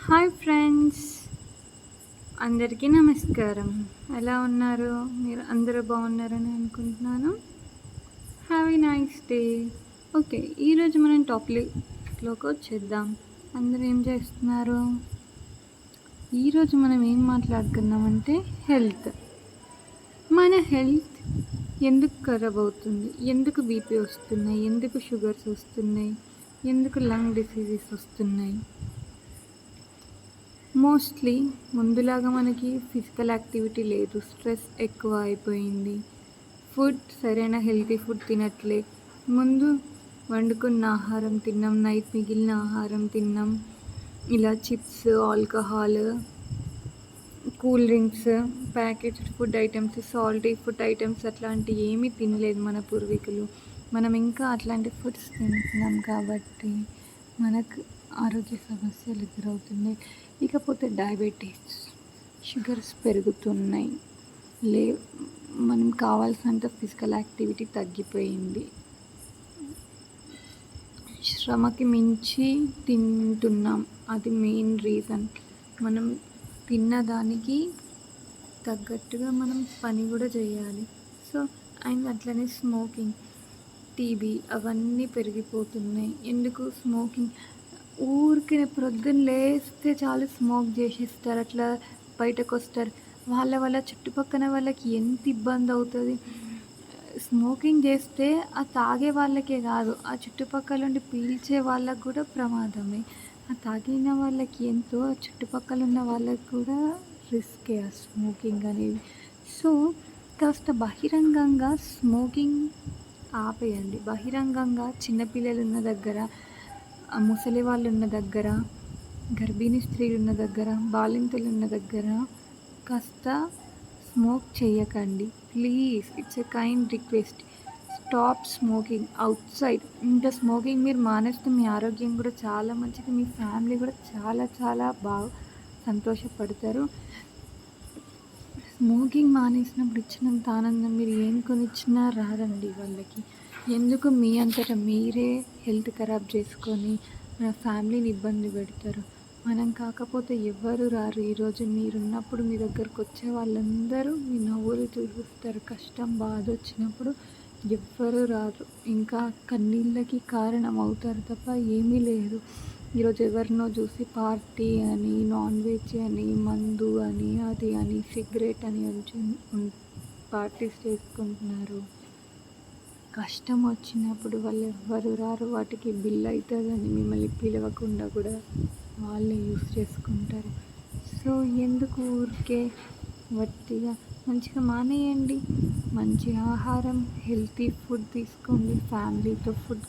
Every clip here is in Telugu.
హాయ్ ఫ్రెండ్స్, అందరికీ నమస్కారం. ఎలా ఉన్నారు? మీరు అందరూ బాగున్నారని అనుకుంటున్నాను. Have a nice day. Okay, ఈరోజు మనం టాపిక్లోకి వచ్చేద్దాం. అందరూ ఏం చేస్తున్నారు? ఈరోజు మనం ఏం మాట్లాడుకుందామంటే హెల్త్. మన హెల్త్ ఎందుకు ఖరాబ్ అవుతుంది? ఎందుకు బీపీ వస్తున్నాయి? ఎందుకు షుగర్స్ వస్తున్నాయి? ఎందుకు లంగ్ డిసీజెస్ వస్తున్నాయి? మోస్ట్లీ ముందులాగా మనకి ఫిజికల్ యాక్టివిటీ లేదు, స్ట్రెస్ ఎక్కువ అయిపోయింది, ఫుడ్ సరైన హెల్తీ ఫుడ్ తినట్లే. ముందు వండుకున్న ఆహారం తిన్నాం, నైట్ మిగిలిన ఆహారం తిన్నాం. ఇలా chips, alcohol, cool drinks, packaged food items, salty food items అట్లాంటివి ఏమీ తినలేదు మన పూర్వీకులు. మనం ఇంకా అట్లాంటి ఫుడ్స్ తింటున్నాం కాబట్టి మనకు ఆరోగ్య సమస్యలు ఎదురవుతున్నాయి. ఇకపోతే డయాబెటీస్, షుగర్స్ పెరుగుతున్నాయి. లే మనం కావాల్సినంత ఫిజికల్ యాక్టివిటీ తగ్గిపోయింది. శ్రమకి మించి తింటున్నాం, అది మెయిన్ రీజన్. మనం తిన్నదానికి తగ్గట్టుగా మనం పని కూడా చేయాలి. సో అండ్ అట్లనే స్మోకింగ్, టీబీ అవన్నీ పెరిగిపోతున్నాయి. ఎందుకు స్మోకింగ్? ఊరికే ప్రొద్దున లేస్తే చాలు స్మోక్ చేసేస్తారు, అట్లా బయటకు వస్తారు. వాళ్ళ చుట్టుపక్కల వాళ్ళకి ఎంత ఇబ్బంది అవుతుంది. స్మోకింగ్ చేస్తే ఆ తాగే వాళ్ళకే కాదు, ఆ చుట్టుపక్కల ఉండి పీల్చే వాళ్ళకు కూడా ప్రమాదమే. ఆ తాగిన వాళ్ళకి ఎంతో, ఆ చుట్టుపక్కల ఉన్న వాళ్ళకి కూడా రిస్కే ఆ స్మోకింగ్ అనేది. సో కాస్త బహిరంగంగా స్మోకింగ్ ఆపేయండి. బహిరంగంగా చిన్నపిల్లలు ఉన్న దగ్గర, ముసలి వాళ్ళు ఉన్న దగ్గర, గర్భిణీ స్త్రీలు ఉన్న దగ్గర, బాలింతలు ఉన్న దగ్గర కాస్త స్మోక్ చేయకండి please. It's a kind request. Stop smoking out side. ఇంకా స్మోకింగ్ మీరు మానేస్తే మీ ఆరోగ్యం కూడా చాలా మంచిది, మీ ఫ్యామిలీ కూడా చాలా చాలా బాగా సంతోషపడతారు. స్మోకింగ్ మానేసినప్పుడు ఇచ్చినంత ఆనందం మీరు ఏం కొనిచ్చినా రాదండి వాళ్ళకి. ఎందుకు మీ అంతటా మీరే హెల్త్ ఖరాబ్ చేసుకొని మన ఫ్యామిలీని ఇబ్బంది పెడతారు? మనం కాకపోతే ఎవ్వరు రారు. ఈరోజు మీరున్నప్పుడు మీ దగ్గరకు వచ్చే వాళ్ళందరూ మీ నవ్వులు చూస్తారు. కష్టం, బాధ వచ్చినప్పుడు ఎవ్వరు రారు, ఇంకా కన్నీళ్ళకి కారణం అవుతారు తప్ప ఏమీ లేదు. ఈరోజు ఎవరినో చూసి పార్టీ అని, నాన్ వెజ్ అని, మందు అని, అది అని, సిగరెట్ అని పార్టీస్ చేసుకుంటున్నారు. కష్టం వచ్చినప్పుడు వాళ్ళు ఎవ్వరు రారు. వాటికి బిల్ అవుతుందని మిమ్మల్ని పిలవకుండా కూడా వాళ్ళే యూస్ చేసుకుంటారు. సో ఎందుకు ఊరికే వట్టిగా? మంచిగా మానేయండి. మంచి ఆహారం, హెల్తీ ఫుడ్ తీసుకోండి, ఫ్యామిలీతో ఫుడ్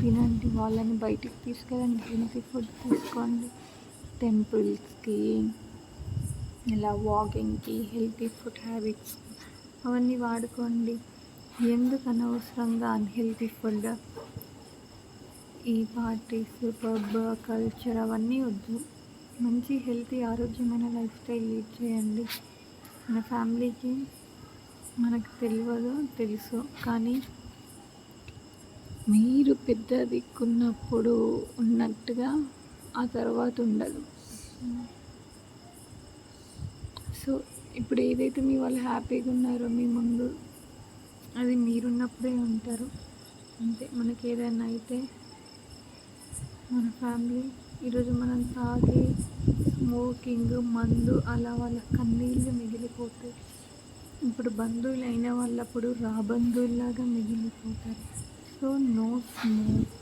తినండి, వాళ్ళని బయటికి తీసుకెళ్ళండి, హెల్తీ ఫుడ్ తీసుకోండి. టెంపుల్స్కి, ఇలా వాకింగ్కి, హెల్తీ ఫుడ్ హ్యాబిట్స్ అవన్నీ వాడుకోండి. ఎందుకు అనవసరంగా అన్హెల్తీ ఫుడ్, ఈ పార్టీస్, పబ్ కల్చర్ అవన్నీ వద్దు. మంచి హెల్తీ ఆరోగ్యమైన లైఫ్ స్టైల్ లీడ్ చేయండి. మన ఫ్యామిలీకి మనకు తెలుసు, కానీ మీరు పెద్ద దిక్కున్నప్పుడు ఉన్నట్టుగా ఆ తర్వాత ఉండదు. సో ఇప్పుడు ఏదైతే మీ వాళ్ళు హ్యాపీగా ఉన్నారో మీ ముందు, అది మీరున్నప్పుడే ఉంటారు అంతే. మనకి ఏదైనా అయితే మన ఫ్యామిలీ, ఈరోజు మనం తాగే స్మోకింగ్, మందు అలా వాళ్ళ కన్నీళ్ళు మిగిలిపోతాయి. ఇప్పుడు బంధువులు అయిన వాళ్ళప్పుడు బంధువుల్లాగా మిగిలిపోతారు. So no smoke.